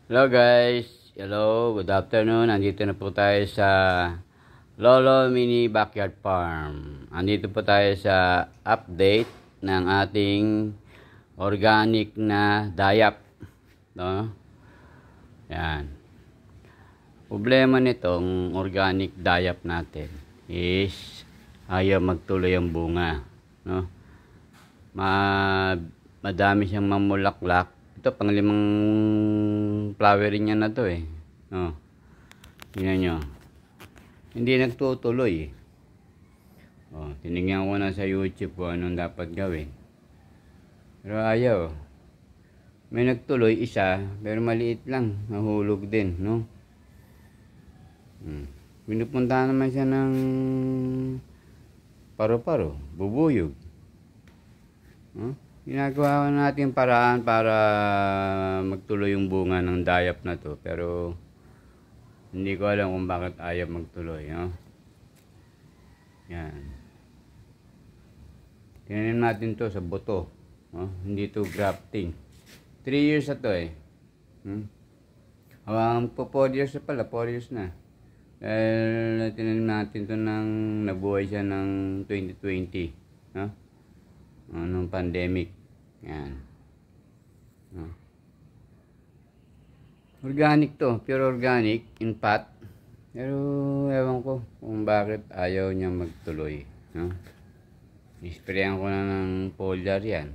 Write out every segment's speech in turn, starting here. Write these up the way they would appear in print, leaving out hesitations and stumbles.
Hello guys, hello, good afternoon. Nandito na po tayo sa Lolo Mini Backyard Farm. Nandito po tayo sa update ng ating organic na dayap, no? Yan. Problema nitong organic dayap natin is ayaw magtuloy ang bunga, no? Madami siyang mamulaklak. Ito, panglimang flowering niya na to eh. Oh. Tingnan nyo. Hindi nagtutuloy. Oh, tinignan ko na sa YouTube kung anong dapat gawin. Pero ayaw. May nagtuloy isa, pero maliit lang. Nahulog din, no? Pinupuntahan naman siya ng paro-paro, bubuyog. Huh? Ginagawa natin paraan para magtuloy yung bunga ng dayap na to, pero hindi ko alam kung bakit ayaw magtuloy, no? Yan. Tingnan natin to sa buto, no? Hindi to grafting. 3 years na to eh. Po 4 years na pala, 4 years na. Dahil tinanim natin to nabuhay siya ng 2020, no? Nung pandemic. Yan. Organic to, pure organic in pot. Pero ewan ko kung bakit ayaw niya magtuloy, no? Isprayan ko na ng foliar yan.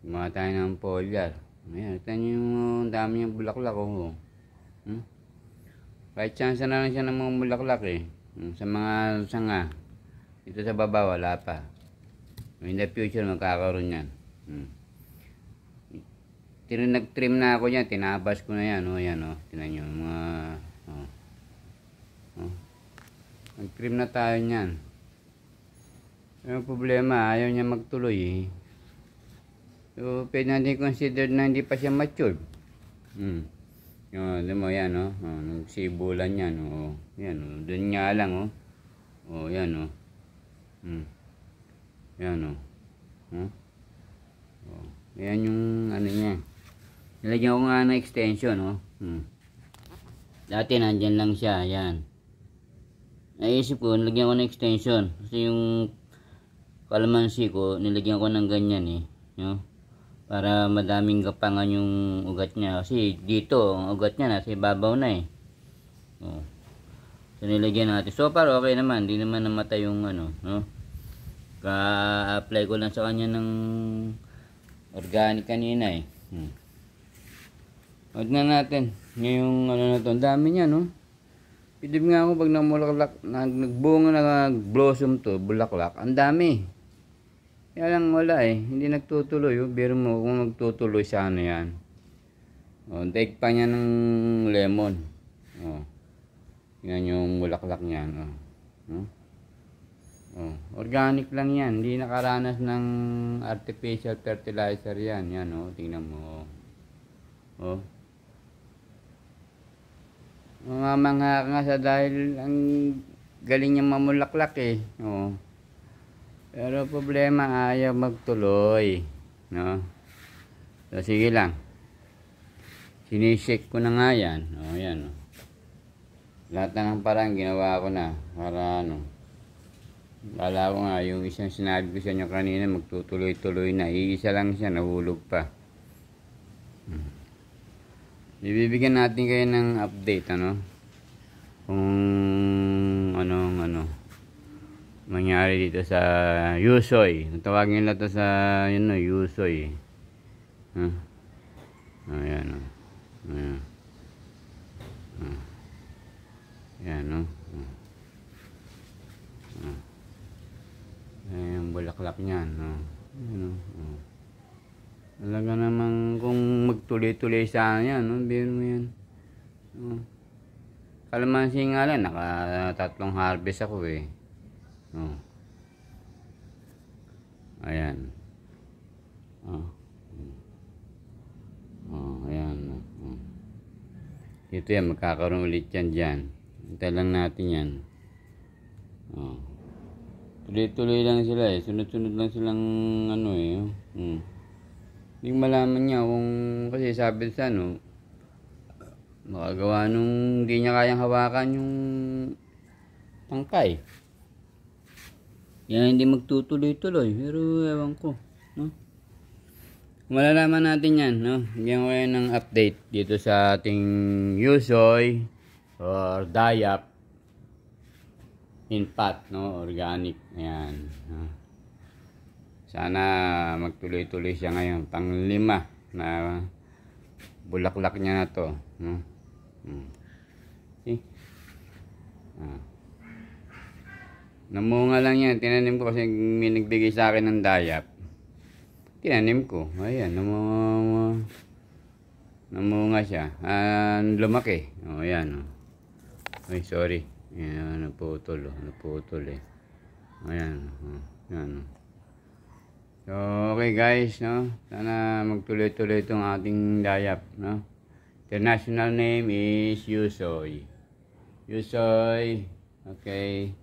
Gumawa tayo ng foliar. Ayan, ito yung dami niyang bulaklak, oh. Kahit chance na lang siya ng mga bulaklak eh. Sa mga sanga. Dito sa baba wala pa. In the future magkakaroon yan. Nag-trim na ako yan, tinabas ko na yan, oh, yan, oh. Tingnan nyo, mga nag-trim na tayo niyan. Pero problema, ayaw niya magtuloy eh. So pwede natin consider na hindi pa siya matured. Alam mo yan, oh. Nagsibulan yan, oh. Yan, oh. Doon nga lang, oh. Oh, yan, oh. Yan, oh. Oh. Yan yung ano niya. Nilagyan ko nga ng extension, oh. Dati nandyan lang siya, yan. Naisip ko, nilagyan ko ng extension. Kasi yung kalamansi ko, nilagyan ko ng ganyan eh. No? Para madaming gapangan yung ugat niya. Kasi dito, ang ugat niya nasa ibabaw na eh. Oh. So nilagyan natin. So far okay naman, hindi naman namatay yung ano, no? Ka-apply ko lang sa kanya ng organic kanina eh. Huwag na natin. Ngayong ano na to, ang dami niya, no? Pidib nga ako pag namulaklak, nagbunga, nag-blossom to, bulaklak, ang dami. Kaya lang wala eh, hindi nagtutuloy. Oh. Biro mo kung nagtutuloy sa ano yan. Oh, daig pa niya ng lemon. Oh. Yan yung bulaklak niyan. Oh. Oh, organic lang yan, hindi nakaranas ng artificial fertilizer yan. Yan, oh, tingnan mo. Oh. Mamangha nga sa dahil ang galing niya mamulaklak eh. Oh. Pero problema, ayaw magtuloy, no? So sige lang. Sinishake ko na nga yan. Oh, yan, oh. Lahat na ng parang ginawa ko na para ano. Kala ko nga yung isang sinabi ko sa inyo kanina magtutuloy-tuloy na, iisa lang siya, nahulog pa. Ibibigyan natin kayo ng update, ano, kung anong mangyari dito sa Yusoy. Tawagin nila to sa yun, no, Yusoy. Ayan, ayan. Ayan, no. Ayan, bulaklak niyan, no. Ayan, no. Talaga namang kung magtuloy-tuloy sana yan, no, biro mo yan. Kalamansi nga lang, naka-3 harvest ako eh. Ayan. Ayan. Ito yan, magkakaroon ulit yan dyan. Hintay lang natin yan. Tuloy-tuloy lang sila eh. Sunod-sunod lang silang ano eh. Hindi malaman niya kung, kasi sabi sa ano, Makagawa nung hindi niya kayang hawakan yung tangkay. Yan hindi magtutuloy-tuloy. Pero ewan ko, no? Malalaman natin yan, no? Bigyan ko yan ng update dito sa ating Yusoy or Dayap in pot, no? Organic. Ayan. No? Sana magtuloy-tuloy siya ngayon. Pang-5 na bulaklak niya na to, no? See? Namunga lang yan. Tinanim ko kasi may nagbigay sa akin ng Dayap. Tinanim ko. Ayan, namunga siya. Lumaki. O, ayan. Ay, sorry. Ayan, naputol. Naputol eh. Ayan. Ayan. So, okay guys, no? Sana magtuloy-tuloy itong ating Dayap, no? International name is Yusoy. Yusoy. Okay.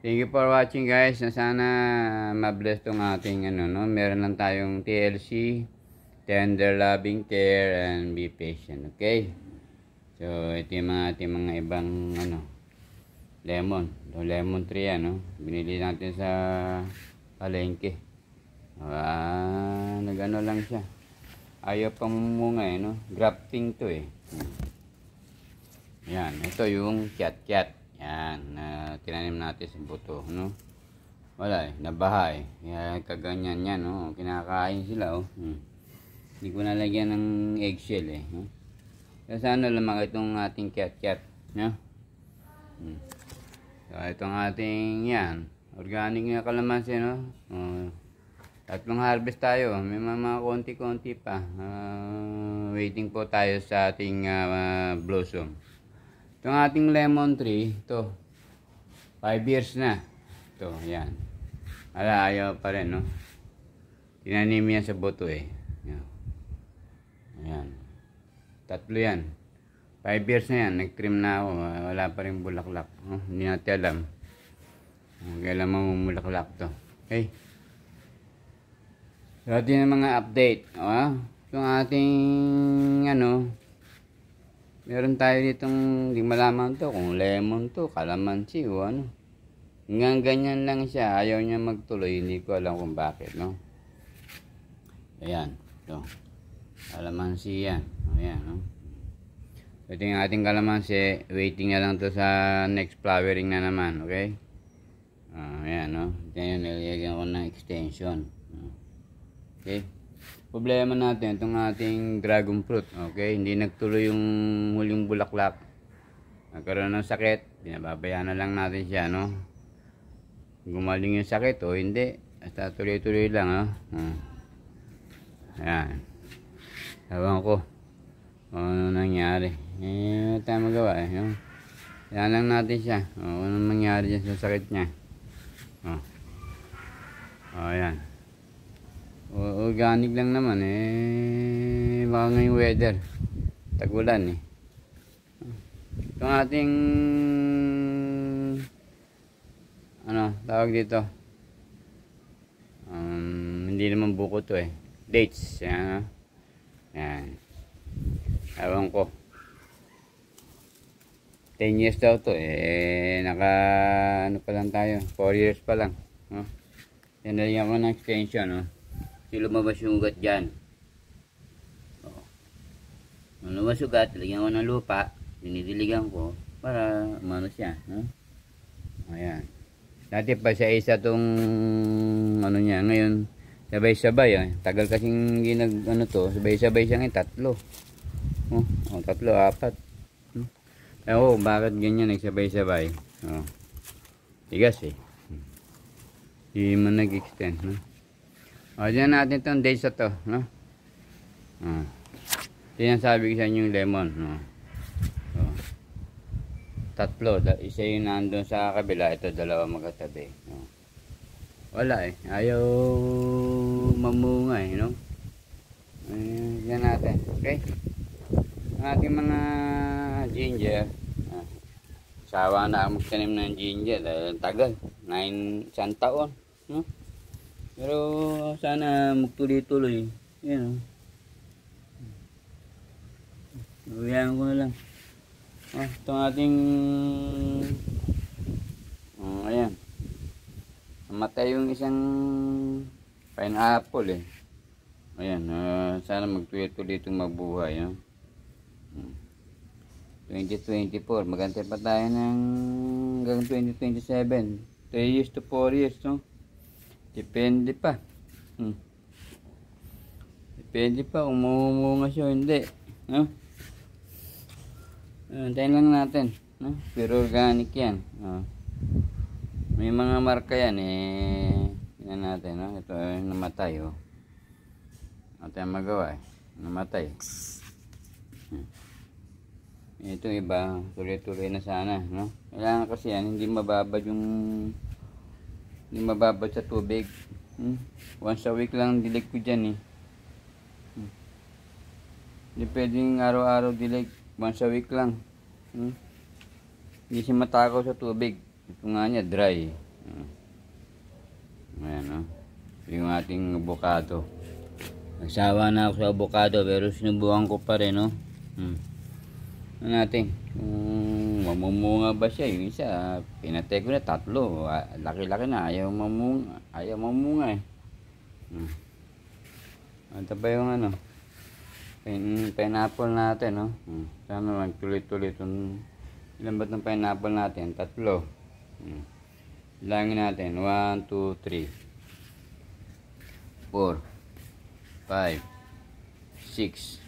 Thank you for watching guys. Sana ma-bless tong ating ano, no? Meron lang tayong TLC, tender loving care and be patient. Okay? So ito yung ating mga ibang ano, lemon. Lemon tree yan, no? Binili natin sa palengke. Nagano lang siya. Ayaw pang munga eh, no? Grafting to eh. Yan, ito yung kiat-kiat. Yan, tinanim natin sa buto, no? Wala eh, nabaha eh. Kaya kaganyan yan, no? Kinakain sila, oh. Hindi ko nalagyan ng eggshell eh, no? Kaya sana lumaki itong ating kiat-kiat, no? So, itong ating yan, organic na kalamansi, no? Tatlong harvest tayo. May mga konti-konti pa. Waiting po tayo sa ating blossom. Itong ating lemon tree, ito, 5 years na. Ito, yan. Ayaw pa rin, no? Tinanim yan sa buto eh. Yan. Ayan. 3 yan. 5 years na yan. Nag-trim na ako. Wala pa rin bulaklak. Hindi natin alam. Kailan mamumulaklak to. Okay. So, atin ang mga update. Itong ating, ano, meron tayo ditong, hindi malaman to kung lemon to, kalamansi o ano. Hanggang ganyan lang siya. Ayaw niya magtuloy. Hindi ko alam kung bakit, no? Ayan. Ito. Kalamansi yan. Ayan, no? Ito yung ating kalamansi. Waiting na lang to sa next flowering na naman. Okay? Ayan, no? Ito yung nilagyan ko ng extension. Okay? Problema natin itong ating dragon fruit, okay? Hindi nagtuloy yung huling bulaklak. Nagkaroon ng sakit, binababayaan na lang natin siya, no? Gumaling yung sakit o hindi, basta tuloy-tuloy lang, ayan. Ewan ko ano nangyari. Ano tayo magawa no? Yan lang natin siya. Anong mangyari dyan sa sakit niya. Ayan. Organic lang naman eh. Baka ngayong weather tagulan eh. Itong ating ano tawag dito, hindi naman buko to eh, dates. Yan. Ewan ko, 10 years daw to eh. Naka ano pa lang tayo, 4 years pa lang, no? Yan na rin ako ng extension, no? Kasi lumabas yung ugat dyan. Nung lumabas yung ugat, lagyan ko ng lupa, dinidiligan ko para umano siya, no? Ayan. Dati pa siya isa tong ano niya, ngayon sabay-sabay eh. Tagal kasing ginag ano to, sabay-sabay siya ngayon, 3. 3, 4. Ewan ko bakit ganyan nagsabay-sabay. Tigas eh. Hindi man nag-extend, no? Diyan natin itong dates na to, no? Yan sabi ko sa inyo yung lemon, no? 3, isa yung nandun sa kabila, ito 2 magkatabi, no? Wala eh, ayaw mamunga eh, no? Yan natin, okay? Ang ating mga ginger, sawa na ako magtanim ng ginger dahil tagal, 9 taon, no? Pero sana magtuloy-tuloy, you know. Uwihan ko na lang. Itong ating ayan. Namatay yung isang pineapple eh. Ayan, sana magtuloy-tuloy itong mabuhay. 2024, magantay pa tayo ng hanggang 2027. 3 years to 4 years, no? Depende pa. Depende pa kung mamumunga siya o hindi, no? Antayin lang natin, no? Pero organic yan. May mga marka yan eh. Yan natin, no? Ito ay namatay, oh. Ano tayong magawa eh? Namatay. Ito iba, tuloy-tuloy na sana, no? Kailangan kasi yan, hindi mababad sa tubig. Once a week lang dilig ko dyan eh. Hindi pwedeng araw-araw dilig. Once a week lang. Hindi siya matakaw sa tubig. Ito nga niya, dry. Ayan, no? Ito yung ating avocado. Nagsawa na ako sa avocado pero sinubukan ko pa rin, no? Ano natin? Kung mamumunga ba siya? Yung isa, pinatay ko na 3. Laki-laki na. Ayaw mamunga eh. Ito pa yung ano? Pineapple natin, no? Sana lang tuloy-tuloy itong ilan ba itong pineapple natin? 3. Langin natin 1, 2, 3 4 5 6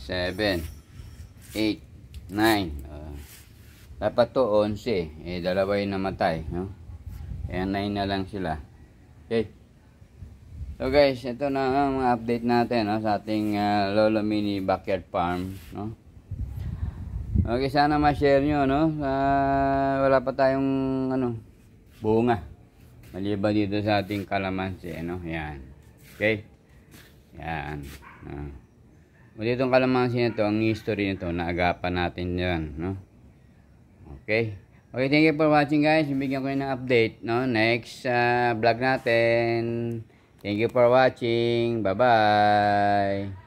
7 8 9 dapat to 11 dalawa yung namatay, no? Kaya 9 na lang sila. Okay, so guys, ito na ang update natin, no, sa ating Lolo Mini Backyard Farm, no? Okay, sana ma-share nyo, no? Wala pa tayong bunga maliban dito sa ating kalamansi, no? Yan, okay, yan. Itong kalamansi na to, ang history nito, naagapan natin yan, no? Okay, thank you for watching guys. Bigyan ko ng update, no? Next vlog natin. Thank you for watching. Bye bye.